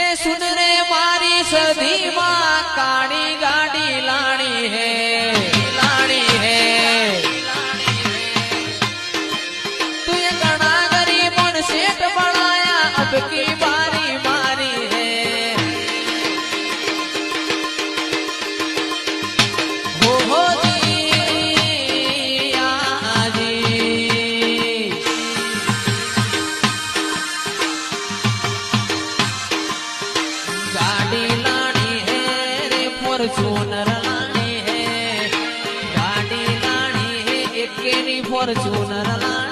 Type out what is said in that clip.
ए सुन रे मारी सदी माँ काली गाड़ी लानी है लानी है तू ये घना गरीबों ने सेठ बनाया अब की बारी मारी है हो जी आजी गाड़ी लानी है रे फॉर्च्यूनर लानी है गाड़ी लानी है एक फॉर्च्यूनर लानी